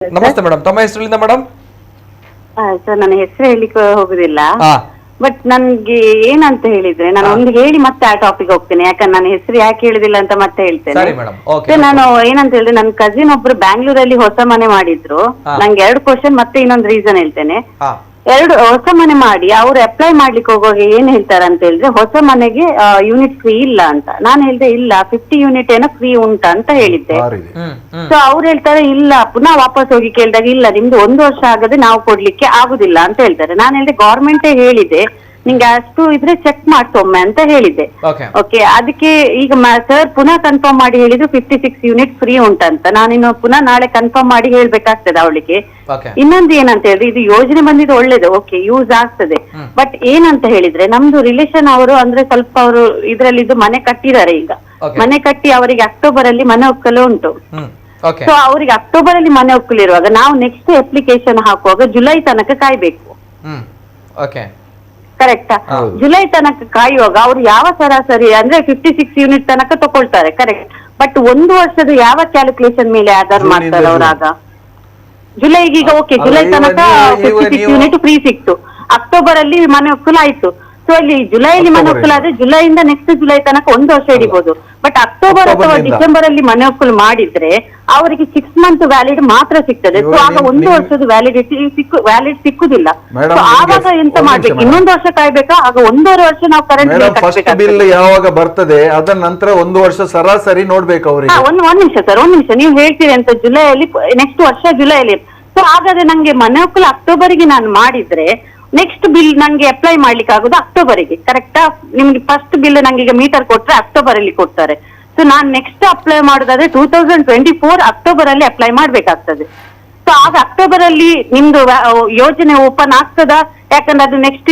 ನಮಸ್ತೆ ಮೇಡಮ್, ತಮ್ಮ ಹೆಸರಿಂದ ಮೇಡಮ್? ಸರ್ ನನ್ನ ಹೆಸರು ಹೇಳಿಕ್ಕೆ ಹೋಗುದಿಲ್ಲ. ಬಟ್ ನನ್ಗೆ ಏನಂತ ಹೇಳಿದ್ರೆ ನಾನು ಒಂದು ಹೇಳಿ ಮತ್ತೆ ಆ ಟಾಪಿಕ್ ಹೋಗ್ತೇನೆ. ಯಾಕಂದ್ರೆ ನನ್ನ ಹೆಸರು ಯಾಕೆ ಹೇಳಿದಿಲ್ಲ ಅಂತ ಮತ್ತೆ ಹೇಳ್ತೇನೆ. ನಾನು ಏನಂತ ಹೇಳಿದ್ರೆ ನನ್ನ ಕಸಿನ್ ಒಬ್ರು ಬ್ಯಾಂಗ್ಳೂರಲ್ಲಿ ಹೊಸ ಮನೆ ಮಾಡಿದ್ರು. ನಂಗೆ 2 ಕ್ವಶನ್ ಮತ್ತೆ ಇನ್ನೊಂದು ರೀಸನ್ ಹೇಳ್ತೇನೆ. ಹೊಸ ಮನೆ ಮಾಡಿ ಅವ್ರು ಅಪ್ಲೈ ಮಾಡ್ಲಿಕ್ಕೆ ಹೋಗುವಾಗ ಏನ್ ಹೇಳ್ತಾರೆ ಅಂತ ಹೇಳಿದ್ರೆ ಹೊಸ ಮನೆಗೆ ಯೂನಿಟ್ ಫ್ರೀ ಇಲ್ಲ ಅಂತ. ನಾನು ಹೇಳ್ದೆ ಇಲ್ಲ 50 ಯೂನಿಟ್ ಏನೋ ಫ್ರೀ ಉಂಟಾ ಅಂತ ಹೇಳಿದ್ದೆ. ಸೊ ಅವ್ರು ಹೇಳ್ತಾರೆ ಇಲ್ಲ, ಪುನಃ ವಾಪಸ್ ಹೋಗಿ ಕೇಳಿದಾಗ ಇಲ್ಲ ನಿಮ್ದು 1 ವರ್ಷ ಆಗದೆ ನಾವು ಕೊಡ್ಲಿಕ್ಕೆ ಆಗುದಿಲ್ಲ ಅಂತ ಹೇಳ್ತಾರೆ. ನಾನು ಹೇಳ್ದೆ ಗವರ್ಮೆಂಟೇ ಹೇಳಿದೆ ನಿಂಗೆ ಅಷ್ಟು ಇದ್ರೆ ಚೆಕ್ ಮಾಡ್ಸೊಮ್ಮೆ ಅಂತ ಹೇಳಿದ್ದೆ. ಓಕೆ, ಅದಕ್ಕೆ ಈಗ ಸರ್ ಪುನಃ ಕನ್ಫರ್ಮ್ ಮಾಡಿ ಹೇಳಿದ್ರು 56 ಯೂನಿಟ್ ಫ್ರೀ ಉಂಟಂತ. ನಾನಿನ್ನು ಪುನಃ ನಾಳೆ ಕನ್ಫರ್ಮ್ ಮಾಡಿ ಹೇಳ್ಬೇಕಾಗ್ತದೆ ಅವಳಿಗೆ. ಇನ್ನೊಂದು ಏನಂತ ಹೇಳಿದ್ರೆ ಇದು ಯೋಜನೆ ಬಂದಿದ್ದು ಒಳ್ಳೇದು, ಓಕೆ ಯೂಸ್ ಆಗ್ತದೆ. ಬಟ್ ಏನಂತ ಹೇಳಿದ್ರೆ ನಮ್ದು ರಿಲೇಷನ್ ಅವರು ಅಂದ್ರೆ ಸ್ವಲ್ಪ ಅವರು ಇದ್ರಲ್ಲಿದ್ದು ಮನೆ ಕಟ್ಟಿದ್ದಾರೆ. ಈಗ ಮನೆ ಕಟ್ಟಿ ಅವರಿಗೆ ಅಕ್ಟೋಬರ್ ಅಲ್ಲಿ ಮನೆ ಒಕ್ಕಲು ಉಂಟು. ಸೊ ಅವರಿಗೆ ಅಕ್ಟೋಬರ್ ಅಲ್ಲಿ ಮನೆ ಒಕ್ಕಲಿರುವಾಗ ನಾವು ನೆಕ್ಸ್ಟ್ ಅಪ್ಲಿಕೇಶನ್ ಹಾಕುವಾಗ ಜುಲೈ ತನಕ ಕಾಯ್ಬೇಕು. ಕರೆಕ್ಟಾ? ಜುಲೈ ತನಕ ಕಾಯುವಾಗ ಅವ್ರು ಯಾವ ಸರಾಸರಿ ಅಂದ್ರೆ 56 ಯೂನಿಟ್ ತನಕ ತಗೊಳ್ತಾರೆ, ಕರೆಕ್ಟ್. ಬಟ್ 1 ವರ್ಷದ ಯಾವ ಕ್ಯಾಲ್ಕುಲೇಷನ್ ಮೇಲೆ ಆಧಾರ್ ಮಾಡ್ತಾರೆ ಅವ್ರಾಗ? ಜುಲೈಗೆ ಈಗ ಓಕೆ ಜುಲೈ ತನಕ 56 ಯೂನಿಟ್ ಫ್ರೀ ಸಿಕ್ತು, ಅಕ್ಟೋಬರ್ ಅಲ್ಲಿ ಮನೆ ಒಕ್ಕಲು ಆಯ್ತು. ಸೊ ಅಲ್ಲಿ ಜುಲೈಲಿ ಮನೆ ಒಕ್ಕಲು ಆದ್ರೆ ಜುಲೈಯಿಂದ ನೆಕ್ಸ್ಟ್ ಜುಲೈ ತನಕ 1 ವರ್ಷ ಹಿಡಿಬಹುದು. ಬಟ್ ಅಕ್ಟೋಬರ್ ಅಥವಾ ಡಿಸೆಂಬರ್ ಅಲ್ಲಿ ಮನೆ ಒಕ್ಕಲು ಮಾಡಿದ್ರೆ ಅವರಿಗೆ 6 ಮಂತ್ ವ್ಯಾಲಿಡ್ ಮಾತ್ರ ಸಿಗ್ತದೆ. ಸೊ ಆಗ 1 ವರ್ಷದ ವ್ಯಾಲಿಡ್ ಸಿಕ್ಕುದಿಲ್ಲ. ಆವಾಗ ಎಂತ ಮಾಡ್ಬೇಕು? ಇನ್ನೊಂದು ವರ್ಷ ಕಾಯ್ಬೇಕಾ? ಆಗ 1.5 ವರ್ಷ ನಾವು ಕರೆಂಟ್ ಬಿಲ್ ಯಾವಾಗ ಬರ್ತದೆ ಅದರ ನಂತರ 1 ವರ್ಷ ಸರಾಸರಿ ನೋಡ್ಬೇಕು ಅವ್ರಿಗೆ. ಒಂದ್ ನಿಮಿಷ ಸರ್, 1 ನಿಮಿಷ. ನೀವು ಹೇಳ್ತೀರಿ ಅಂತ ಜುಲೈಯಲ್ಲಿ ನೆಕ್ಸ್ಟ್ ವರ್ಷ ಜುಲೈಯಲ್ಲಿ. ಸೊ ಹಾಗಾದ್ರೆ ನಂಗೆ ಮನೆ ಒಕ್ಕಲು ಅಕ್ಟೋಬರ್ಗೆ ನಾನು ಮಾಡಿದ್ರೆ ನೆಕ್ಸ್ಟ್ ಬಿಲ್ ನಂಗೆ ಅಪ್ಲೈ ಮಾಡ್ಲಿಕ್ಕೆ ಆಗುದು ಅಕ್ಟೋಬರ್ಗೆ, ಕರೆಕ್ಟಾ? ನಿಮ್ಗೆ ಫಸ್ಟ್ ಬಿಲ್ ನಂಗೆ ಈಗ ಮೀಟರ್ ಕೊಟ್ರೆ ಅಕ್ಟೋಬರ್ ಅಲ್ಲಿ ಕೊಡ್ತಾರೆ. ಸೊ ನಾನ್ ನೆಕ್ಸ್ಟ್ ಅಪ್ಲೈ ಮಾಡೋದಾದ್ರೆ 2024 ಅಕ್ಟೋಬರ್ ಅಲ್ಲಿ ಅಪ್ಲೈ ಮಾಡ್ಬೇಕಾಗ್ತದೆ. ಸೊ ಆಗ ಅಕ್ಟೋಬರ್ ಅಲ್ಲಿ ನಿಮ್ದು ಯೋಜನೆ ಓಪನ್ ಆಗ್ತದ? ಯಾಕಂದ್ರೆ ಅದು ನೆಕ್ಸ್ಟ್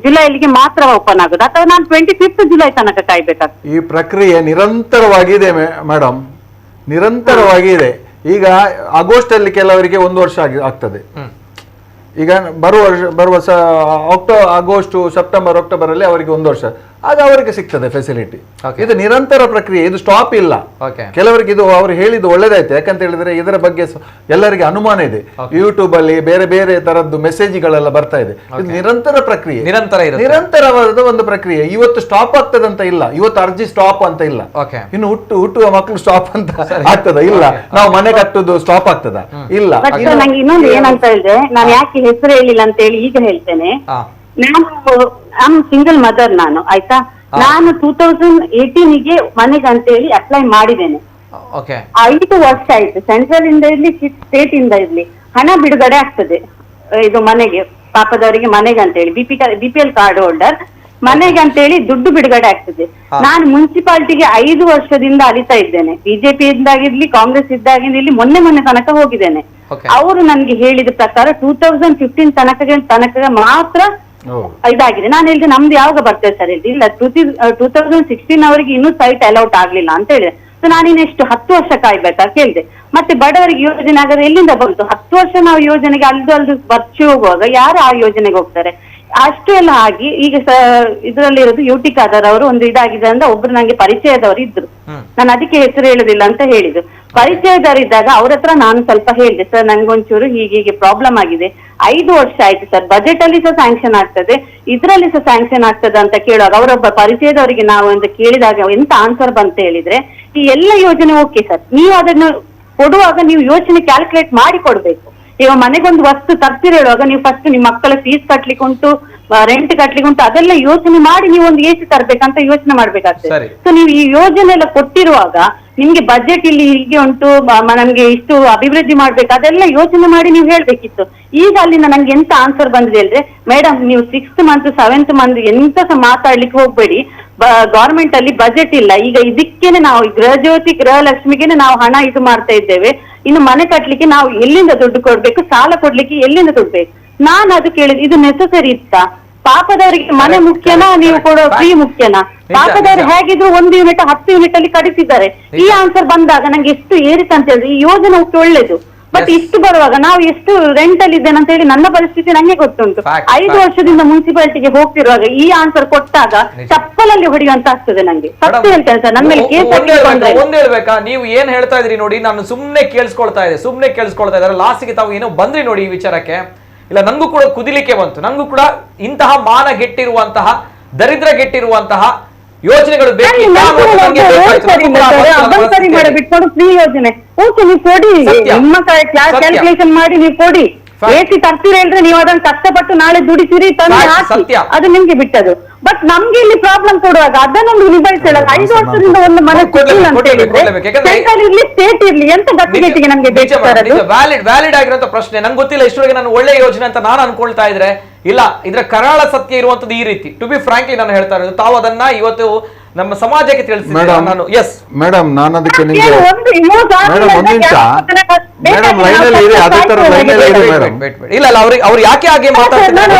ಜುಲೈಗೆ ಮಾತ್ರ ಓಪನ್ ಆಗುದು ಅಥವಾ ನಾನು 25th ಜುಲೈ ತನಕ ಕಾಯ್ಬೇಕಾಗ್ತದೆ? ಈ ಪ್ರಕ್ರಿಯೆ ನಿರಂತರವಾಗಿದೆ ಮೇಡಮ್, ನಿರಂತರವಾಗಿದೆ. ಈಗ ಆಗಸ್ಟ್ ಅಲ್ಲಿ ಕೆಲವರಿಗೆ 1 ವರ್ಷ ಆಗ್ತದೆ. ಈಗ ಬರುವ ಆಗಸ್ಟ್ ಸೆಪ್ಟೆಂಬರ್ ಅಕ್ಟೋಬರ್ ಅಲ್ಲಿ ಅವರಿಗೆ 1 ವರ್ಷ, ಆಗ ಅವರಿಗೆ ಸಿಗ್ತದೆ ಫೆಸಿಲಿಟಿ. ಇದು ನಿರಂತರ ಪ್ರಕ್ರಿಯೆ, ಇದು ಸ್ಟಾಪ್ ಇಲ್ಲ. ಕೆಲವರಿಗೆ ಇದು ಅವರು ಹೇಳಿದ್ದು ಒಳ್ಳೇದಾಯ್ತು. ಯಾಕಂತ ಹೇಳಿದ್ರೆ ಇದರ ಬಗ್ಗೆ ಎಲ್ಲರಿಗೆ ಅನುಮಾನ ಇದೆ. ಯೂಟ್ಯೂಬ್ ಅಲ್ಲಿ ಬೇರೆ ಬೇರೆ ತರದ್ದು ಮೆಸೇಜ್ಗಳೆಲ್ಲ ಬರ್ತಾ ಇದೆ. ಇದು ನಿರಂತರ ಪ್ರಕ್ರಿಯೆ, ನಿರಂತರವಾದ ಒಂದು ಪ್ರಕ್ರಿಯೆ. ಇವತ್ತು ಸ್ಟಾಪ್ ಆಗ್ತದಂತ ಇಲ್ಲ, ಇವತ್ತು ಅರ್ಜಿ ಸ್ಟಾಪ್ ಅಂತ ಇಲ್ಲ. ಇನ್ನು ಹುಟ್ಟುವ ಮಕ್ಕಳು ಸ್ಟಾಪ್ ಅಂತ ಆಗ್ತದ? ಇಲ್ಲ. ನಾವು ಮನೆ ಕಟ್ಟುದು ಸ್ಟಾಪ್ ಆಗ್ತದ? ಇಲ್ಲ. ನಂಗೆ ಇನ್ನೊಂದು ಏನಂತ ಹೇಳಿದ್ರೆ ನಾನು ಯಾಕೆ ಹೆಸರು ಹೇಳಿಲ್ಲ ಅಂತ ಹೇಳಿ ಈಗ ಹೇಳ್ತೇನೆ. ನಾನು ಸಿಂಗಲ್ ಮದರ್ ನಾನು, ಆಯ್ತಾ? ನಾನು 2018ಗೆ ಮನೆಗೆ ಅಂತ ಹೇಳಿ ಅಪ್ಲೈ ಮಾಡಿದ್ದೇನೆ. 5 ವರ್ಷ ಆಯ್ತು. ಸೆಂಟ್ರಲ್ ಇಂದ ಇರ್ಲಿ ಸ್ಟೇಟ್ ಇಂದ ಇರ್ಲಿ ಹಣ ಬಿಡುಗಡೆ ಆಗ್ತದೆ ಇದು ಮನೆಗೆ, ಪಾಪದವರಿಗೆ ಮನೆಗೆ ಅಂತ ಹೇಳಿ. BPL ಕಾರ್ಡ್ ಹೋಲ್ಡರ್ ಮನೆಗೆ ಅಂತ ಹೇಳಿ ದುಡ್ಡು ಬಿಡುಗಡೆ ಆಗ್ತದೆ. ನಾನು ಮುನ್ಸಿಪಾಲಿಟಿಗೆ 5 ವರ್ಷದಿಂದ ಅಲಿತಾ ಇದ್ದೇನೆ. ಬಿಜೆಪಿ ಇದ್ದಾಗಿರ್ಲಿ ಕಾಂಗ್ರೆಸ್ ಇದ್ದಾಗಿರ್ಲಿ ಮೊನ್ನೆ ತನಕ ಹೋಗಿದ್ದೇನೆ. ಅವರು ನನ್ಗೆ ಹೇಳಿದ ಪ್ರಕಾರ 2015 ತನಕ ಮಾತ್ರ ಇದಾಗಿದೆ. ನಾನು ಹೇಳಿದೆ ನಮ್ದು ಯಾವಾಗ ಬರ್ತೇವೆ ಸರ್? ಇಲ್ಲ 2016 ಅವರಿಗೆ ಇನ್ನೂ ಸೈಟ್ ಅಲೌಟ್ ಆಗ್ಲಿಲ್ಲ ಅಂತ ಹೇಳಿದೆ. ಸೊ ನಾನಿನ್ನೆಷ್ಟು 10 ವರ್ಷ ಕಾಯ್ಬೇಕಾ ಕೇಳಿದೆ. ಮತ್ತೆ ಬಡವರಿಗೆ ಯೋಜನೆ ಆಗದೆ ಎಲ್ಲಿಂದ ಬಂತು? 10 ವರ್ಷ ನಾವು ಯೋಜನೆಗೆ ಅಲ್ದು ಬರ್ಚಿ ಹೋಗುವಾಗ ಯಾರು ಆ ಯೋಜನೆಗೆ ಹೋಗ್ತಾರೆ? ಅಷ್ಟು ಎಲ್ಲ ಆಗಿ ಈಗ ಇದ್ರಲ್ಲಿರೋದು ಯುಟಿ ಖಾದರ್ ಅವರು ಒಂದು ಇದಾಗಿದೆ ಅಂತ ಒಬ್ರು ನಂಗೆ ಪರಿಚಯದವರು ಇದ್ರು. ನಾನು ಅದಕ್ಕೆ ಹೆಸರು ಹೇಳುದಿಲ್ಲ ಅಂತ ಹೇಳಿದ್ರು. ಪರಿಚಯದವರಿದ್ದಾಗ ಅವ್ರ ಹತ್ರ ನಾನು ಸ್ವಲ್ಪ ಹೇಳಿದೆ, ಸರ್ ನಂಗೊಂಚೂರು ಹೀಗೆ ಪ್ರಾಬ್ಲಮ್ ಆಗಿದೆ, 5 ವರ್ಷ ಆಯ್ತು ಸರ್, ಬಜೆಟ್ ಅಲ್ಲಿ ಸಹ ಸ್ಯಾಂಕ್ಷನ್ ಆಗ್ತದೆ, ಇದ್ರಲ್ಲಿ ಸಹ ಸ್ಯಾಂಕ್ಷನ್ ಆಗ್ತದೆ ಅಂತ ಕೇಳುವಾಗ ಅವರೊಬ್ಬ ಪರಿಚಯದವರಿಗೆ ನಾವು ಅಂತ ಕೇಳಿದಾಗ ಎಂತ ಆನ್ಸರ್ ಬಂತ ಹೇಳಿದ್ರೆ, ಈ ಎಲ್ಲ ಯೋಜನೆ ಓಕೆ ಸರ್, ನೀವು ಅದನ್ನು ಕೊಡುವಾಗ ನೀವು ಯೋಜನೆ ಕ್ಯಾಲ್ಕುಲೇಟ್ ಮಾಡಿ ಕೊಡ್ಬೇಕು. ಈಗ ಮನೆಗೊಂದು ವಸ್ತು ತರ್ತೀರ ಹೇಳುವಾಗ ನೀವು ಫಸ್ಟ್ ನಿಮ್ಮ ಮಕ್ಕಳ ಫೀಸ್ ಕಟ್ಲಿಕ್ಕೆ ಉಂಟು, ರೆಂಟ್ ಕಟ್ಲಿಕ್ಕೆ ಉಂಟು, ಅದೆಲ್ಲ ಯೋಚನೆ ಮಾಡಿ ನೀವು ಒಂದು AC ತರ್ಬೇಕಂತ ಯೋಚನೆ ಮಾಡ್ಬೇಕಾಗ್ತದೆ. ಸೊ ನೀವು ಈ ಯೋಜನೆ ಎಲ್ಲ ಕೊಟ್ಟಿರುವಾಗ ನಿಮ್ಗೆ ಬಜೆಟ್ ಇಲ್ಲಿ ಹೀಗೆ ಉಂಟು, ನಮ್ಗೆ ಇಷ್ಟು ಅಭಿವೃದ್ಧಿ ಮಾಡ್ಬೇಕು, ಅದೆಲ್ಲ ಯೋಚನೆ ಮಾಡಿ ನೀವು ಹೇಳ್ಬೇಕಿತ್ತು. ಈಗ ಅಲ್ಲಿಂದ ನಂಗೆ ಎಂತ ಆನ್ಸರ್ ಬಂದಿದೆ ಅಂದ್ರೆ, ಮೇಡಮ್ ನೀವು 6th ಮಂತ್ 7th ಮಂತ್ ಎಂತ ಸಹ ಮಾತಾಡ್ಲಿಕ್ಕೆ ಹೋಗ್ಬೇಡಿ, ಗವರ್ಮೆಂಟ್ ಅಲ್ಲಿ ಬಜೆಟ್ ಇಲ್ಲ, ಈಗ ಇದಕ್ಕೇನೆ ನಾವು ಗೃಹಜ್ಯೋತಿ ಗೃಹಲಕ್ಷ್ಮಿಗೆನೆ ನಾವು ಹಣ ಇದು ಮಾಡ್ತಾ ಇದ್ದೇವೆ, ಇನ್ನು ಮನೆ ಕಟ್ಲಿಕ್ಕೆ ನಾವು ಎಲ್ಲಿಂದ ದುಡ್ಡು ಕೊಡ್ಬೇಕು, ಸಾಲ ಕೊಡ್ಲಿಕ್ಕೆ ಎಲ್ಲಿಂದ ದುಡ್ಡು ಬೇಕು? ನಾನು ಅದು ಕೇಳಿದ್ ಇದು ನೆಸಸರಿ ಇತ್ತಾ? ಪಾಪದವರಿಗೆ ಮನೆ ಮುಖ್ಯನಾ, ನೀವು ಕೊಡೋ ಫ್ರೀ ಮುಖ್ಯನಾ? ಪಾಪದವರು ಹೇಗಿದ್ರು 1 ಯೂನಿಟ್ 10 ಯೂನಿಟ್ ಅಲ್ಲಿ ಕಡಿಸಿದ್ದಾರೆ. ಈ ಆನ್ಸರ್ ಬಂದಾಗ ನಂಗೆ ಎಷ್ಟು ಏರಿತ ಅಂತ ಹೇಳಿದ್ರೆ ಈ ಯೋಜನೆ ಒಳ್ಳೆದು. ಬಟ್ ಇಷ್ಟು ಬರುವಾಗ ನಾವು ಎಷ್ಟು ರೆಂಟ್ ಅಲ್ಲಿ ಇದ್ದೇನೆ ಅಂತ ಹೇಳಿ ನನ್ನ ಪರಿಸ್ಥಿತಿ ನಂಗೆ ಗೊತ್ತುಂಟು. 5 ವರ್ಷದಿಂದ ಮುನ್ಸಿಪಾಲಿಟಿಗೆ ಹೋಗ್ತಿರುವಾಗ ಈ ಆನ್ಸರ್ ಕೊಟ್ಟಾಗ ಚಪ್ಪಲಲ್ಲಿ ಹೊಡೆಯುವಂತ ಆಗ್ತದೆ ನಂಗೆ. ಸತ್ಯ ಹೇಳ್ತೇನೆ ಸರ್, ನನ್ನ ಮೇಲೆ ಕೇಸ್ ಒಂದ್ ಹೇಳ್ಬೇಕಾ, ನೀವು ಏನ್ ಹೇಳ್ತಾ ಇದ್ರಿ ನೋಡಿ, ನಾನು ಸುಮ್ನೆ ಕೇಳಿಸ್ಕೊಳ್ತಾ ಇದ್ದಾರೆ. ಲಾಸ್ಟ್ಗೆ ತಾವು ಏನೋ ಬಂದ್ರಿ ನೋಡಿ ಈ ವಿಚಾರಕ್ಕೆ. ಇಲ್ಲ, ನಂಗೂ ಕೂಡ ಕುದಿಲಿಕ್ಕೆ ಬಂತು. ನಂಗೂ ಕೂಡ ಇಂತಹ ಮಾನಗೆಟ್ಟಿರುವಂತಹ ದರಿದ್ರಗೆಟ್ಟಿರುವಂತಹ ಯೋಜನೆಗಳು ಬೇಕು. ಬಿಟ್ಕೊಂಡು ಫ್ರೀ ಯೋಜನೆ ಓಕೆ, ನೀವು ಕೊಡಿ, ನಿಮ್ಮ ಕ್ಯಾಲ್ಕುಲೇಷನ್ ಮಾಡಿ ನೀವು ಕೊಡಿ. AC ತರ್ತೀರ ಹೇಳಿದ್ರೆ ನೀವು ಅದನ್ನ ಕಷ್ಟಪಟ್ಟು ನಾಳೆ ದುಡಿತೀರಿ ತಂದು ಹಾಕಿ, ಅದು ನಿಮ್ಗೆ ಬಿಟ್ಟದು. ಬಟ್ ನಮ್ಗೆ ಇಲ್ಲಿ ಪ್ರಾಬ್ಲಮ್ ಕೊಡುವಾಗ ಅದನ್ನೊಂದು ನಿಭಾಯಿಸಲ್ಲ. 5 ವರ್ಷದಿಂದ ಒಂದು ಮನೆ ಕೊಟ್ಟಿಲ್ಲ ಅಂತ ಹೇಳಿದ್ರೆ ಸೆಂಟ್ರಲ್ ಇರ್ಲಿ ಸ್ಟೇಟ್ ಇರ್ಲಿ ಎಂತ ಗಟ್ಟಿಗೆಟ್ಟಿಗೆ ನಮ್ಗೆ ವ್ಯಾಲಿಡ್ ಆಗಿರೋ ಪ್ರಶ್ನೆ. ನಂಗೆ ಗೊತ್ತಿಲ್ಲ ಇಷ್ಟೊಳಗೆ ನಾನು ಒಳ್ಳೆ ಯೋಜನೆ ಅಂತ ನಾನು ಅನ್ಕೊಳ್ತಾ ಇದ್ರೆ ಇಲ್ಲ, ಇದ್ರ ಕರಾಳ ಸತ್ಯ ಇರುವಂತದ್ದು ಈ ರೀತಿ. ಟು ಬಿ ಫ್ರಾಂಕ್ಲಿ ನಾನು ಹೇಳ್ತಾ ಇರೋದು, ತಾವು ಅದನ್ನ ಇವತ್ತು ನಮ್ಮ ಸಮಾಜಕ್ಕೆ ತಿಳಿಸಿದ್ರೆ ನಾನು ಎಸ್ ಮೇಡಮ್, ನಾನು ಅದಕ್ಕೆ ನಿಮಗೆ ಮೇಡಮ್ ಒಂದು ನಿಮಿಷ ಮೇಡಮ್ ಲೈನಲ್ಲಿ ಇದೆ, ಅದೇ ತರ ಲೈನಲ್ಲಿ ಇದೆ ಮೇಡಮ್. ಇಲ್ಲ ಅವ್ರು ಯಾಕೆ ಹಾಗೆ ಮಾತಾಡ್ತಿದ್ದಾರೆ,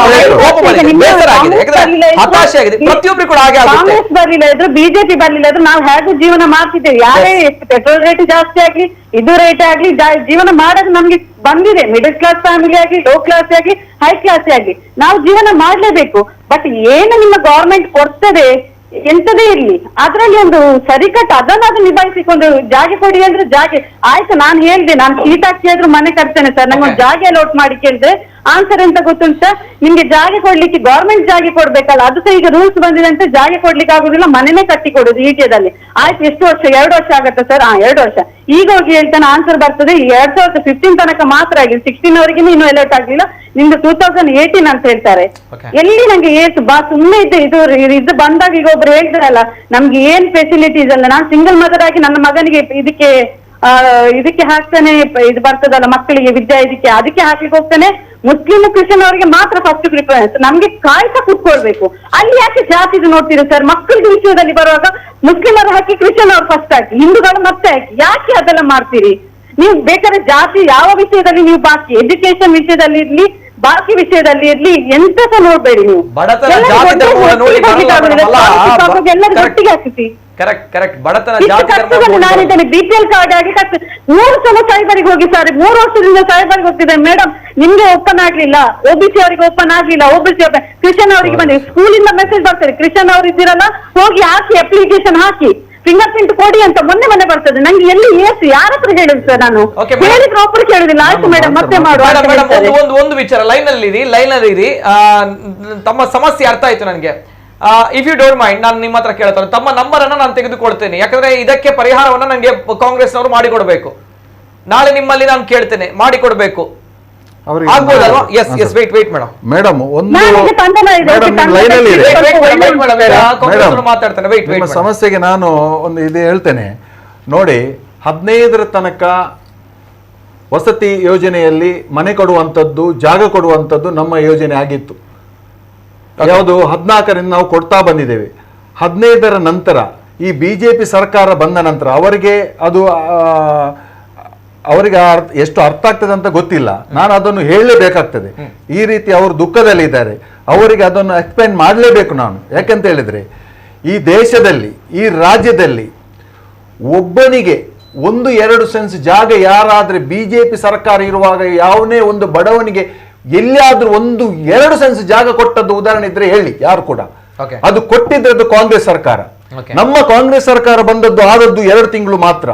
ಹತಾಶೆ ಆಗಿದೆ. ಪ್ರತಿಯೊಬ್ಬರು ಕೂಡ ಹಾಗೆ ಆಗುತ್ತೆ. ಕಾಂಗ್ರೆಸ್ ಬರ್ಲಿಲ್ಲ ಇದ್ರು, ಬಿಜೆಪಿ ಬರ್ಲಿಲ್ಲ ಇದ್ರು ನಾವು ಹೇಗೂ ಜೀವನ ಮಾಡ್ತಿದ್ದೇವೆ. ಯಾರೇ ಪೆಟ್ರೋಲ್ ರೇಟ್ ಜಾಸ್ತಿ ಆಗ್ಲಿ, ಇದು ರೇಟ್ ಆಗ್ಲಿ, ಜೀವನ ಮಾಡೋದು ನಮ್ಗೆ ಬಂದಿದೆ. ಮಿಡಲ್ ಕ್ಲಾಸ್ ಫ್ಯಾಮಿಲಿ ಆಗ್ಲಿ, ಲೋ ಕ್ಲಾಸ್ ಆಗ್ಲಿ, ಹೈ ಕ್ಲಾಸ್ ಆಗ್ಲಿ ನಾವು ಜೀವನ ಮಾಡ್ಲೇಬೇಕು. ಬಟ್ ಏನು ನಿಮ್ಮ ಗವರ್ಮೆಂಟ್ ಕೊಡ್ತದೆ ಎಂತದೇ ಇರ್ಲಿ ಅದ್ರಲ್ಲಿ ಒಂದು ಸರಿಕಟ್ಟು ಅದನ್ನಾದ್ರೂ ನಿಭಾಯಿಸಿಕೊಂಡು ಜಾಗ ಕೊಡಿ ಅಂದ್ರೆ ಜಾಗ ಆಯ್ತು. ನಾನು ಹೇಳ್ದೆ, ನಾನು ಸೀಟ್ ಹಾಕಿ ಆದ್ರೂ ಮನೆ ಕಟ್ತೇನೆ ಸರ್, ನಂಗೆ ಒಂದು ಜಾಗ ಅಲೋಟ್ ಮಾಡಿ ಕೇಳಿದ್ರೆ ಆನ್ಸರ್ ಎಂತ ಗೊತ್ತುಂಟ, ನಿಮ್ಗೆ ಜಾಗ ಕೊಡ್ಲಿಕ್ಕೆ ಗವರ್ಮೆಂಟ್ ಜಾಗ ಕೊಡ್ಬೇಕಲ್ಲ, ಅದು ಸಹ ಈಗ ರೂಲ್ಸ್ ಬಂದಿದೆ ಅಂತ ಜಾಗ ಕೊಡ್ಲಿಕ್ಕೆ ಆಗುದಿಲ್ಲ, ಮನೆನೇ ಕಟ್ಟಿ ಕೊಡುದು ಈಟಿಯದಲ್ಲಿ. ಆಯ್ತು, ಎಷ್ಟು ವರ್ಷ? 2 ವರ್ಷ ಆಗತ್ತೆ ಸರ್. 2 ವರ್ಷ. ಈಗ ಹೋಗಿ ಹೇಳ್ತಾನೆ ಆನ್ಸರ್ ಬರ್ತದೆ 2015 ತನಕ ಮಾತ್ರ ಆಗಿದೆ, 16 ಅವರಿಗೂ ಇನ್ನೂ ಅಲರ್ಟ್ ಆಗ್ಲಿಲ್ಲ, ನಿಮ್ದು 2018 ಅಂತ ಹೇಳ್ತಾರೆ. ಎಲ್ಲಿ ನಂಗೆ ಏಸು ಬಾ ಸುಮ್ಮನೆ ಇದೆ. ಇದು ಬಂದಾಗ ಈಗ ಒಬ್ರು ಹೇಳ್ತಾರಲ್ಲ ನಮ್ಗೆ ಏನ್ ಫೆಸಿಲಿಟೀಸ್ ಅಲ್ಲ. ನಾನು ಸಿಂಗಲ್ ಮದರ್ ಆಗಿ ನನ್ನ ಮಗನಿಗೆ ಇದಕ್ಕೆ ಹಾಕ್ತಾನೆ, ಇದು ಬರ್ತದಲ್ಲ ಮಕ್ಕಳಿಗೆ ವಿದ್ಯಾ ಅದಕ್ಕೆ ಹಾಕ್ಲಿಕ್ಕೆ ಹೋಗ್ತಾನೆ. ಮುಸ್ಲಿಂ ಕ್ರಿಶ್ಚಿಯನ್ ಅವರಿಗೆ ಮಾತ್ರ ಫಸ್ಟ್ ಪ್ರಿಫರೆನ್ಸ್. ನಮ್ಗೆ ಕಾಯ್ತಾ ಕೂತ್ಕೊಳ್ಬೇಕು. ಅಲ್ಲಿ ಯಾಕೆ ಜಾತಿ ನೋಡ್ತೀರಿ ಸರ್? ಮಕ್ಕಳಿಗೆ ವಿಷಯದಲ್ಲಿ ಬರುವಾಗ ಮುಸ್ಲಿಮರು ಹಾಕಿ, ಕ್ರಿಶ್ಚಿಯನ್ ಅವ್ರು ಫಸ್ಟ್ ಹಾಕಿ, ಹಿಂದೂಗಳು ಮತ್ತೆ ಹಾಕಿ, ಯಾಕೆ ಅದೆಲ್ಲ ಮಾಡ್ತೀರಿ ನೀವು? ಬೇಕಾದ್ರೆ ಜಾತಿ ಯಾವ ವಿಷಯದಲ್ಲಿ ನೀವು ಬಾಕಿ, ಎಜುಕೇಶನ್ ವಿಷಯದಲ್ಲಿ ಇರ್ಲಿ, ಬಾಕಿ ವಿಷಯದಲ್ಲಿ ಇರ್ಲಿ, ಎಂತ ಸಹ ನೋಡ್ಬೇಡಿ ನೀವು. ಎಲ್ಲರೂ ಒಟ್ಟಿಗೆ ಹಾಕಿಸಿ. ನಾನಿದ್ದೇನೆ BPL ಕಾರ್ಡ್ ಆಗಿ 3 ಸಲ ಸೈಬರಿಗೆ ಹೋಗಿ ಸರ್, 3 ವರ್ಷದಿಂದ ಸೈಬರ್ಗೆ ಹೋಗ್ತಿದ್ದೇನೆ ಮೇಡಮ್. ನಿಮ್ಗೆ ಓಪನ್ ಆಗ್ಲಿಲ್ಲ, OBC ಅವರಿಗೆ ಓಪನ್ ಆಗ್ಲಿಲ್ಲ, OBC ಕ್ರಿಶ್ಚಿಯನ್ ಅವರಿಗೆ ಬಂದಿದೆ. ಸ್ಕೂಲಿಂದ ಮೆಸೇಜ್ ಬರ್ತಾರೆ, ಕ್ರಿಶ್ಚಿಯನ್ ಅವ್ರು ಇದ್ದೀರಲ್ಲ ಹೋಗಿ ಹಾಕಿ, ಅಪ್ಲಿಕೇಶನ್ ಹಾಕಿ, ಫಿಂಗರ್ ಪ್ರಿಂಟ್ ಕೊಡಿ ಅಂತ ಮೊನ್ನೆ ಬರ್ತದೆ. ನಂಗೆ ಎಲ್ಲಿ ಏಸು ಯಾರ ಹತ್ರ ಹೇಳಿದ್ರು ಸರ್? ನಾನು ಹೇಳಿದ್ರೆ ಒಬ್ಬರು ಕೇಳುದಿಲ್ಲ. ಆಯ್ತು ಮೇಡಮ್ ಮತ್ತೆ ಮಾಡುವ. ಒಂದು ವಿಚಾರ, ಲೈನಲ್ಲಿ ಇರಿ. ತಮ್ಮ ಸಮಸ್ಯೆ ಅರ್ಥ ಆಯ್ತು ನನಗೆ. ಇಫ್ ಯು ಡೋಂಟ್ ಮೈಂಡ್, ನಾನು ನಿಮ್ಮ ಹತ್ರ ಕೇಳ್ತೇನೆ, ತಮ್ಮ ನಂಬರ್ ಅನ್ನ ನಾನು ತೆಗೆದುಕೊಳ್ತೇನೆ. ಯಾಕಂದ್ರೆ ಇದಕ್ಕೆ ಪರಿಹಾರವನ್ನ ನನಗೆ ಕಾಂಗ್ರೆಸ್ನವರು ಮಾಡಿಕೊಡ್ಬೇಕು. ನಾಳೆ ನಿಮ್ಮಲ್ಲಿ ನಾನು ಕೇಳ್ತೇನೆ, ಮಾಡಿಕೊಡ್ಬೇಕು. ಆಗ್ಬೋದಲ್ವಾ? Yes yes wait madam. Madam ನಿಮ್ಮ ಸಮಸ್ಯೆಗೆ ನಾನು ಒಂದು ಇದು ಹೇಳ್ತೇನೆ ನೋಡಿ. 15ರ ತನಕ ವಸತಿ ಯೋಜನೆಯಲ್ಲಿ ಮನೆ ಕೊಡುವಂಥದ್ದು, ಜಾಗ ಕೊಡುವಂಥದ್ದು ನಮ್ಮ ಯೋಜನೆ ಆಗಿತ್ತು. ಯಾವುದು 14ರಿಂದ ನಾವು ಕೊಡ್ತಾ ಬಂದಿದ್ದೇವೆ. 15ರ ನಂತರ ಈ ಬಿಜೆಪಿ ಸರ್ಕಾರ ಬಂದ ನಂತರ ಅವರಿಗೆ ಎಷ್ಟು ಅರ್ಥ ಆಗ್ತದೆ ಅಂತ ಗೊತ್ತಿಲ್ಲ. ನಾನು ಅದನ್ನು ಹೇಳಲೇಬೇಕಾಗ್ತದೆ. ಈ ರೀತಿ ಅವರು ದುಃಖದಲ್ಲಿ ಇದ್ದಾರೆ, ಅವರಿಗೆ ಅದನ್ನು ಎಕ್ಸ್ಪ್ಲೈನ್ ಮಾಡಲೇಬೇಕು ನಾನು. ಯಾಕೆಂತ ಹೇಳಿದ್ರೆ ಈ ದೇಶದಲ್ಲಿ, ಈ ರಾಜ್ಯದಲ್ಲಿ ಒಬ್ಬನಿಗೆ 1-2 ಸೆನ್ಸ್ ಜಾಗ ಯಾರಾದ್ರೆ ಬಿಜೆಪಿ ಸರ್ಕಾರ ಇರುವಾಗ ಯಾವನೇ ಒಂದು ಬಡವನಿಗೆ ಎಲ್ಲಿಯಾದ್ರೂ 1-2 ಸೆನ್ಸ್ ಜಾಗ ಕೊಟ್ಟದ್ದು ಉದಾಹರಣೆ ಇದ್ರೆ ಹೇಳಿ, ಯಾರು ಕೂಡ. ಅದು ಕೊಟ್ಟಿದ್ದದ್ದು ಕಾಂಗ್ರೆಸ್ ಸರ್ಕಾರ. ನಮ್ಮ ಕಾಂಗ್ರೆಸ್ ಸರ್ಕಾರ ಬಂದದ್ದು ಆದದ್ದು 2 ತಿಂಗಳು ಮಾತ್ರ.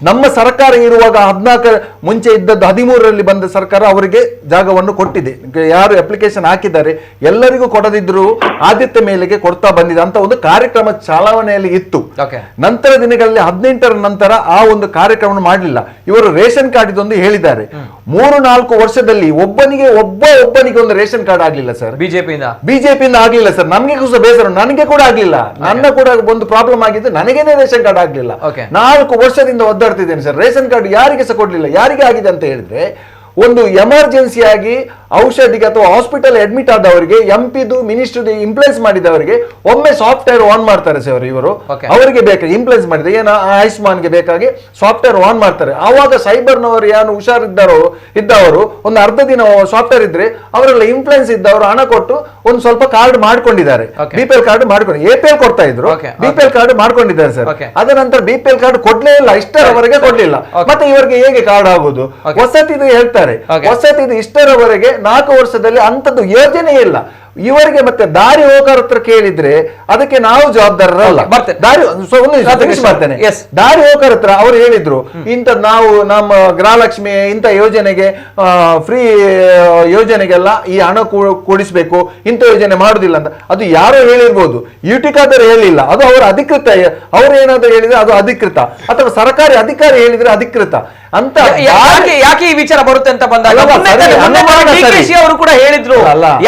ನಮ್ಮ ಸರ್ಕಾರ ಇರುವಾಗ 14 ಮುಂಚೆ ಇದ್ದದ್ದು 13ರಲ್ಲಿ ಬಂದ ಸರ್ಕಾರ ಅವರಿಗೆ ಜಾಗವನ್ನು ಕೊಟ್ಟಿದೆ. ಯಾರು ಅಪ್ಲಿಕೇಶನ್ ಹಾಕಿದ್ದಾರೆ ಎಲ್ಲರಿಗೂ ಕೊಡದಿದ್ರು ಆದ್ಯತೆ ಮೇಲೆಗೆ ಕೊಡ್ತಾ ಬಂದಿದೆ ಅಂತ ಒಂದು ಕಾರ್ಯಕ್ರಮ ಚಾಲನೆಯಲ್ಲಿ ಇತ್ತು. ನಂತರ ದಿನಗಳಲ್ಲಿ 18ರ ನಂತರ ಆ ಒಂದು ಕಾರ್ಯಕ್ರಮ ಮಾಡಲಿಲ್ಲ. ಇವರು ರೇಷನ್ ಕಾರ್ಡ್ ಇದೊಂದು ಹೇಳಿದ್ದಾರೆ. 3-4 ವರ್ಷದಲ್ಲಿ ಒಬ್ಬನಿಗೆ ಒಂದು ರೇಷನ್ ಕಾರ್ಡ್ ಆಗ್ಲಿಲ್ಲ ಸರ್. ಬಿಜೆಪಿಯಿಂದ ಆಗ್ಲಿಲ್ಲ ಸರ್. ನಮ್ಗೆ ಕೂಡ ಬೇಸರ, ನನಗೆ ಕೂಡ ಆಗ್ಲಿಲ್ಲ. ನನ್ನ ಕೂಡ ಒಂದು ಪ್ರಾಬ್ಲಮ್ ಆಗಿದ್ದು, ನನಗೇನೆ ರೇಷನ್ ಕಾರ್ಡ್ ಆಗ್ಲಿಲ್ಲ. 4 ವರ್ಷದಿಂದ ಒದ್ದಾಡ್ತಿದ್ದೇನೆ ಸರ್. ರೇಷನ್ ಕಾರ್ಡ್ ಯಾರಿಗೆ ಸಹ ಕೊಡ್ಲಿಲ್ಲ. ಯಾರಿಗೆ ಆಗಿದೆ ಅಂತ ಹೇಳಿದ್ರೆ ಒಂದು ಎಮರ್ಜೆನ್ಸಿ ಆಗಿ ಔಷಧಿಗೆ ಅಥವಾ ಹಾಸ್ಪಿಟಲ್ ಅಡ್ಮಿಟ್ ಆದವರಿಗೆ ಎಂಪಿದು ಮಿನಿಸ್ಟರ್ ಇಂಪ್ಲೇಸ್ ಮಾಡಿದವರಿಗೆ ಒಮ್ಮೆ ಸಾಫ್ಟ್ವೇರ್ ಆನ್ ಮಾಡ್ತಾರೆ ಸರ್ ಇವರು. ಅವರಿಗೆ ಬೇಕಾಗಿ ಇಂಪ್ಲೇಸ್ ಮಾಡಿದ್ರೆ ಏನು ಆಯುಷ್ಮಾನ್ಗೆ ಬೇಕಾಗಿ ಸಾಫ್ಟ್ವೇರ್ ಆನ್ ಮಾಡ್ತಾರೆ. ಆವಾಗ ಸೈಬರ್ನವರು ಏನು ಇದ್ದವರು ಒಂದು ಅರ್ಧ ದಿನ ಸಾಫ್ಟ್ವೇರ್ ಇದ್ರೆ ಅವರೆಲ್ಲ ಇನ್ಫ್ಲುಯೆನ್ಸ್ ಇದ್ದವರು ಹಣ ಕೊಟ್ಟು ಒಂದು ಸ್ವಲ್ಪ ಕಾರ್ಡ್ ಮಾಡ್ಕೊಂಡಿದ್ದಾರೆ. ಬಿಪಿಎಲ್ ಕಾರ್ಡ್ ಮಾಡ್ಕೊಂಡು APL ಕೊಡ್ತಾ ಇದ್ರು, BPL ಕಾರ್ಡ್ ಮಾಡ್ಕೊಂಡಿದ್ದಾರೆ ಸರ್. ಅದ ನಂತರ BPL ಕಾರ್ಡ್ ಕೊಡ್ಲೇ ಇಲ್ಲ, ಇಷ್ಟರವರೆಗೆ ಕೊಡ್ಲಿಲ್ಲ. ಮತ್ತೆ ಇವರಿಗೆ ಹೇಗೆ ಕಾರ್ಡ್ ಆಗುದು? ವಸತಿದು ಹೇಳ್ತಾರೆ, ವಸತಿದು ಇಷ್ಟರವರೆಗೆ 4 ವರ್ಷದಲ್ಲಿ ಅಂತದ್ದು ಯೋಜನೆ ಇಲ್ಲ ಇವರಿಗೆ. ಮತ್ತೆ ದಾರಿ ಹೋಗೋರ ಹತ್ರ ಕೇಳಿದ್ರೆ ಅದಕ್ಕೆ ನಾವು ಜವಾಬ್ದಾರರಲ್ಲ. ದಾರಿ ಮಾಡ್ತೇನೆ, ದಾರಿ ಹೋಗೋರ ಹತ್ರ ಅವ್ರು ಹೇಳಿದ್ರು ಇಂತ ನಾವು ನಮ್ಮ ಗೃಹಲಕ್ಷ್ಮಿ ಇಂತ ಯೋಜನೆಗೆ ಫ್ರೀ ಯೋಜನೆಗೆಲ್ಲ ಈ ಹಣ ಕೂಡಿಸ್ಬೇಕು, ಇಂಥ ಯೋಜನೆ ಮಾಡುದಿಲ್ಲ ಅಂತ. ಅದು ಯಾರೋ ಹೇಳಿರ್ಬೋದು, ಯುಟಿಕಾದರು ಹೇಳಿಲ್ಲ, ಅದು ಅವರ ಅಧಿಕೃತ. ಅವ್ರು ಏನಾದ್ರು ಹೇಳಿದ್ರೆ ಅದು ಅಧಿಕೃತ, ಅಥವಾ ಸರ್ಕಾರಿ ಅಧಿಕಾರಿ ಹೇಳಿದ್ರೆ ಅಧಿಕೃತ ಅಂತ. ಯಾಕೆ ಈ ವಿಚಾರ ಬರುತ್ತೆ ಅಂತ ಬಂದಾಗ ಅವರು ಕೂಡ ಹೇಳಿದ್ರು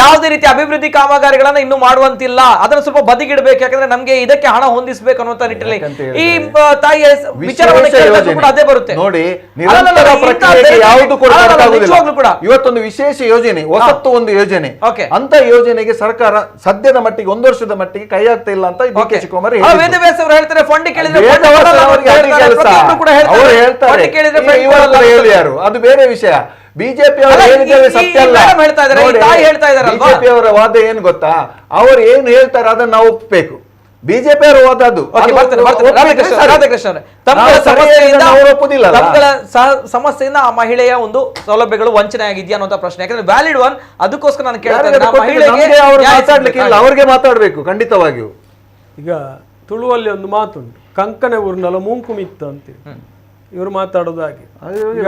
ಯಾವುದೇ ರೀತಿ ಅಭಿವೃದ್ಧಿ ಕಾಮಗಾರಿಗಳನ್ನ ಇನ್ನು ಮಾಡುವಂತಿಲ್ಲ, ಅದನ್ನ ಸ್ವಲ್ಪ ಬದಿಗಿಡಬೇಕು, ಯಾಕಂದ್ರೆ ನಮ್ಗೆ ಇದಕ್ಕೆ ಹಣ ಹೊಂದಿಸಬೇಕು ಅನ್ನುವಂತ ನಿಟ್ಟಿನಲ್ಲಿ ಈ ತಾಯಿಯ ವಿಚಾರವನ್ನು ಅದೇ ಬರುತ್ತೆ ನೋಡಿ. ಯಾವುದು ಕೂಡ ಇವತ್ತೊಂದು ವಿಶೇಷ ಯೋಜನೆ, ಹೊಸತ್ತು ಒಂದು ಯೋಜನೆ, ಅಂತ ಯೋಜನೆಗೆ ಸರ್ಕಾರ ಸದ್ಯದ ಮಟ್ಟಿಗೆ 1 ವರ್ಷದ ಮಟ್ಟಿಗೆ ಕೈ ಆಗ್ತಾ ಇಲ್ಲ ಅಂತ DK ಶಿವಕುಮಾರ್ ವೇದವ್ಯಾಸ ಅವರು ಹೇಳ್ತಾರೆ. ಫಂಡ್ ಕೇಳಿದ್ರೆ ಯಾರು ಅದು ಬೇರೆ ವಿಷಯ. ಬಿಜೆಪಿ ಅವರು ಹೇಳಿದರೆ ಸತ್ಯ ಅಲ್ಲ. ಬಿಜೆಪಿ ಅವರ ವಾದ ಏನ್ ಗೊತ್ತಾ, ಅವ್ರು ಏನ್ ಹೇಳ್ತಾರೆ ಅದನ್ನ ನಾವು ಒಪ್ಪಬೇಕು. ಬಿಜೆಪಿ ಅವರ ವಾದ ಅದು ಸಮಸ್ಯೆಯಿಂದ ಆ ಮಹಿಳೆಯ ಒಂದು ಸೌಲಭ್ಯಗಳು ವಂಚನೆ ಆಗಿದೆಯಾ ಅನ್ನೋ ಪ್ರಶ್ನೆ. ಯಾಕಂದ್ರೆ ವ್ಯಾಲಿಡ್ ಒನ್, ಅದಕ್ಕೋಸ್ಕರ ನಾನು ಕೇಳ್ತೇನೆ, ಅವ್ರಿಗೆ ಮಾತಾಡ್ಬೇಕು ಖಂಡಿತವಾಗಿಯೂ. ಈಗ ತುಳುವಲ್ಲಿ ಒಂದು ಮಾತುಂಟು, ಕಂಕನೆ ಊರ್ನಲ್ಲ ಮೂಂಕುಮಿತ್ತ ಅಂತೇಳಿ ಇವರು ಮಾತಾಡೋದು ಹಾಗೆ.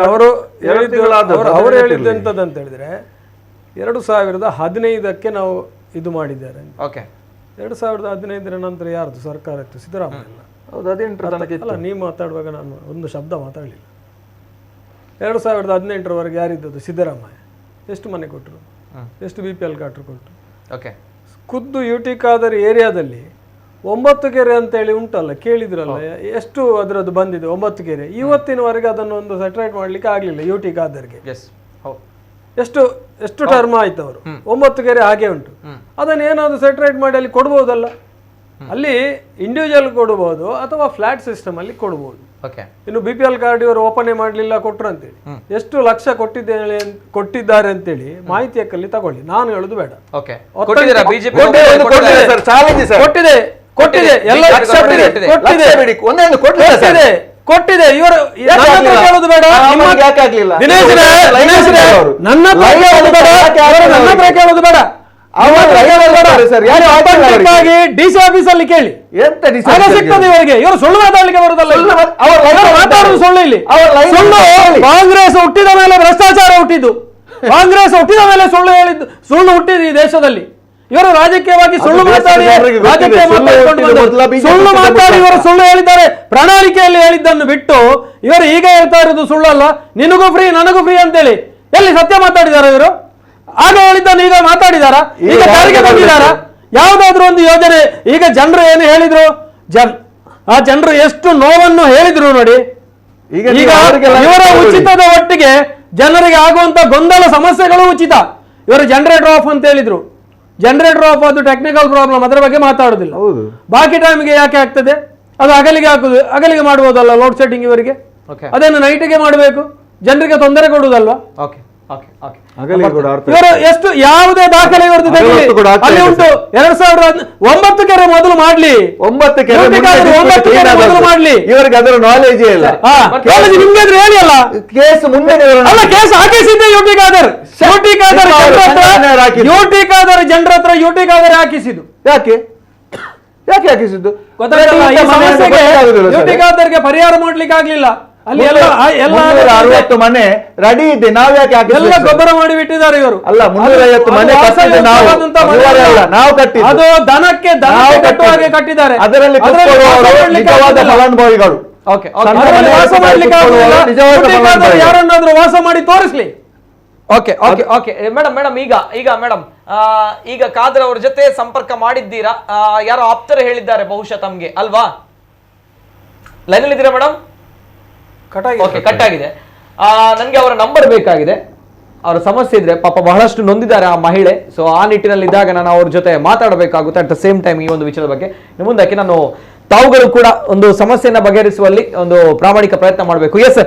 ಅವರು ಹೇಳಿದ್ದು ಎಂತದಂತ ಹೇಳಿದ್ರೆ 2015ಕ್ಕೆ ನಾವು ಇದು ಮಾಡಿದ್ದಾರೆ. 2015 ನಂತರ ಯಾರ್ದು ಸರ್ಕಾರ ಇತ್ತು? ಸಿದ್ದರಾಮಯ್ಯ ಅಲ್ಲ. ನೀವು ಮಾತಾಡುವಾಗ ನಾನು ಒಂದು ಶಬ್ದ ಮಾತಾಡಲಿಲ್ಲ. 2018ರವರೆಗೆ ಯಾರಿದ್ದದ್ದು? ಸಿದ್ದರಾಮಯ್ಯ. ಎಷ್ಟು ಮನೆ ಕೊಟ್ಟರು? ಎಷ್ಟು BPL ಕಾರ್ಡ್ ಕೊಟ್ಟರು? ಖುದ್ದು UT ಖಾದರ್ ಏರಿಯಾದಲ್ಲಿ 9 ಕೆರೆ ಅಂತೇಳಿ ಉಂಟಲ್ಲ, ಕೇಳಿದ್ರಲ್ಲ, ಎಷ್ಟು ಅದರದ್ದು ಬಂದಿದೆ? 9 ಕೆರೆ. ಇವತ್ತಿನವರೆಗೆ ಅದನ್ನು ಒಂದು ಸೆಟ್ರೇಟ್ ಮಾಡ್ಲಿಕ್ಕೆ ಆಗ್ಲಿಲ್ಲ UT ಖಾದರ್ಗೆ. ಎಷ್ಟು ಟರ್ಮ್ ಆಯ್ತು ಅವರು? 9 ಕೆರೆ ಹಾಗೆ ಉಂಟು. ಅದನ್ನ ಏನಾದ್ರು ಸೆಟ್ರೇಟ್ ಮಾಡಿ ಅಲ್ಲಿ ಕೊಡ್ಬೋದಲ್ಲ. ಅಲ್ಲಿ ಇಂಡಿವಿಜುವಲ್ ಕೊಡಬಹುದು ಅಥವಾ ಫ್ಲಾಟ್ ಸಿಸ್ಟಮ್ ಅಲ್ಲಿ ಕೊಡಬಹುದು. ಇನ್ನು BPL ಕಾರ್ಡ್ ಇವರು ಓಪನ್ ಮಾಡಲಿಲ್ಲ, ಕೊಟ್ರು ಅಂತೇಳಿ ಎಷ್ಟು ಲಕ್ಷ ಕೊಟ್ಟಿದ್ದಾರೆ ಅಂತೇಳಿ ಮಾಹಿತಿಯಲ್ಲಿ ತಗೊಳ್ಳಿ. ನಾನು ಹೇಳುದು ಬೇಡ, ಕೊಟ್ಟಿದೆ ಕೊಟ್ಟಿದೆ. ಇವರು ಕೇಳೋದು ಬೇಡ, ನನ್ನ ಹತ್ರ ಕೇಳೋದು ಬೇಡ. DC ಆಫೀಸಲ್ಲಿ ಕೇಳಿ, ಸಿಗ್ತದೆ ಇವರಿಗೆ. ಇವರು ಸುಳ್ಳು ಮಾತಾಡ್ಲಿಕ್ಕೆ ಬರುದಲ್ಲ, ಮಾತಾಡುದು ಸುಳ್ಳು. ಇಲ್ಲಿ ಕಾಂಗ್ರೆಸ್ ಹುಟ್ಟಿದ ಮೇಲೆ ಭ್ರಷ್ಟಾಚಾರ ಹುಟ್ಟಿದ್ದು, ಕಾಂಗ್ರೆಸ್ ಹುಟ್ಟಿದ ಮೇಲೆ ಸುಳ್ಳು ಹೇಳಿದ್ದು, ಸುಳ್ಳು ಹುಟ್ಟಿದ್ದು ಈ ದೇಶದಲ್ಲಿ. ಇವರು ರಾಜಕೀಯವಾಗಿ ಸುಳ್ಳು ಮಾತಾಡಿ ಇವರು ಸುಳ್ಳು ಹೇಳಿದ್ದಾರೆ. ಪ್ರಣಾಳಿಕೆಯಲ್ಲಿ ಹೇಳಿದ್ದನ್ನು ಬಿಟ್ಟು ಇವರು ಈಗ ಹೇಳ್ತಾ ಇರೋದು ಸುಳ್ಳಲ್ಲ. ನಿನಗೂ ಫ್ರೀ ನನಗೂ ಫ್ರೀ ಅಂತೇಳಿ ಎಲ್ಲಿ ಸತ್ಯ ಮಾತಾಡಿದಾರ ಇವರು? ಆಗ ಹೇಳಿದ್ದನ್ನು ಈಗ ಮಾತಾಡಿದಾರ? ಈಗ ಜಾರಿಗೆ ಬಂದಿದಾರ? ಯಾವುದಾದ್ರೂ ಒಂದು ಯೋಜನೆ ಈಗ ಜನರು ಏನು ಹೇಳಿದ್ರು, ಆ ಜನರು ಎಷ್ಟು ನೋವನ್ನು ಹೇಳಿದ್ರು ನೋಡಿ. ಈಗ ಇವರ ಉಚಿತದ ಒಟ್ಟಿಗೆ ಜನರಿಗೆ ಆಗುವಂತ ಗೊಂದಲ ಸಮಸ್ಯೆಗಳು ಉಚಿತ. ಇವರು ಜನರೇಟರ್ ಆಫ್ ಅಂತ ಹೇಳಿದ್ರು. ಜನರೇಟರ್ ಆಫ್ ಅದು ಟೆಕ್ನಿಕಲ್ ಪ್ರಾಬ್ಲಮ್, ಅದರ ಬಗ್ಗೆ ಮಾತಾಡುದಿಲ್ಲ. ಬಾಕಿ ಟೈಮ್ಗೆ ಯಾಕೆ ಆಗ್ತದೆ? ಅದು ಹಗಲಿಗೆ ಮಾಡಬಹುದಲ್ಲ ಲೋಡ್ ಸೆಟ್ಟಿಂಗ್ ಇವರಿಗೆ. ಅದನ್ನು ನೈಟ್ಗೆ ಮಾಡಬೇಕು, ಜನರಿಗೆ ತೊಂದರೆ ಕೊಡುವುದಲ್ವಾ? ಇವರು ಎಷ್ಟು ಯಾವುದೇ ದಾಖಲೆ ಇವರದ್ದು ಅಲ್ಲಿ ಉಂಟು. 2009 ಕೆರೆ ಮೊದಲು ಮಾಡ್ಲಿ, 9 ಕೆರೆ ಮೊದಲು ಮಾಡ್ಲಿ. ಇವರಿಗೆ ಅದರ ನಾಲೆಜ್ ಇಲ್ಲ. ನಿಮ್ಗೆ ಹೇಳಿ ಅಲ್ಲ, ಕೇಸ್ ಮುಂದೆ ಅಲ್ಲ, ಕೇಸ್ ಹಾಕಿಸಿದ್ದೆ UT ಖಾದರ್ ಜನರ ಹತ್ರ UT ಖಾದರ್ ಹಾಕಿಸಿದ್ದು. ಯಾಕೆ ಹಾಕಿಸಿದ್ದು ಗೊತ್ತಾಗಲ್ಲ. ಈ ಸಮಸ್ಯೆಗೆ UT ಖಾದರ್ಗೆ ಪರಿಹಾರ ಮಾಡ್ಲಿಕ್ಕೆ ಆಗ್ಲಿಲ್ಲ. ಅಲ್ಲಿ 60 ಮನೆ ರೆಡಿ ಇದೆ, ನಾವು ಯಾಕೆ ಎಲ್ಲ ಗೊಬ್ಬರ ಮಾಡಿ ಬಿಟ್ಟಿದ್ದಾರೆ ಇವರು. ಅಲ್ಲ 350 ಮನೆ ನಾವು ಕಟ್ಟಿದ್ದು, ಅದು ದನಕ್ಕೆ ಕಟ್ಟುವಾಗೆ ಕಟ್ಟಿದ್ದಾರೆ. ಅದರಲ್ಲಿ ನಿಜವಾದ ಫಲಾನುಭವಿಗಳು ಯಾರನ್ನಾದ್ರೂ ವಾಸ ಮಾಡಿ ತೋರಿಸ್ಲಿ. ಮೇಡಮ್ ಈಗ ಖಾದರ್ ಅವ್ರ ಜೊತೆ ಸಂಪರ್ಕ ಮಾಡಿದ್ದೀರಾ? ಯಾರೋ ಆಪ್ತರು ಹೇಳಿದ್ದಾರೆ ಬಹುಶಃ ತಮ್ಗೆ ಅಲ್ವಾ? ಲೈನಲ್ಲಿ ಇದ್ದೀರಾ ಮೇಡಮ್? ಕಟ್ ಆಗಿದೆ. ನನ್ಗೆ ಅವರ ನಂಬರ್ ಬೇಕಾಗಿದೆ. ಅವರ ಸಮಸ್ಯೆ ಇದ್ರೆ ಪಾಪ ಬಹಳಷ್ಟು ನೊಂದಿದ್ದಾರೆ ಆ ಮಹಿಳೆ. ಸೊ ಆ ನಿಟ್ಟಿನಲ್ಲಿ ಇದ್ದಾಗ ನಾನು ಅವ್ರ ಜೊತೆ ಮಾತಾಡಬೇಕಾಗುತ್ತೆ. ಅಟ್ ದ ಸೇಮ್ ಟೈಮ್ ಈ ಒಂದು ವಿಷಯದ ಬಗ್ಗೆ ಮುಂದಕ್ಕೆ ನಾನು ತಾವುಗಳು ಕೂಡ ಒಂದು ಸಮಸ್ಯೆಯನ್ನ ಬಗೆಹರಿಸುವಲ್ಲಿ ಒಂದು ಪ್ರಾಮಾಣಿಕ ಪ್ರಯತ್ನ ಮಾಡಬೇಕು. ಎಸ್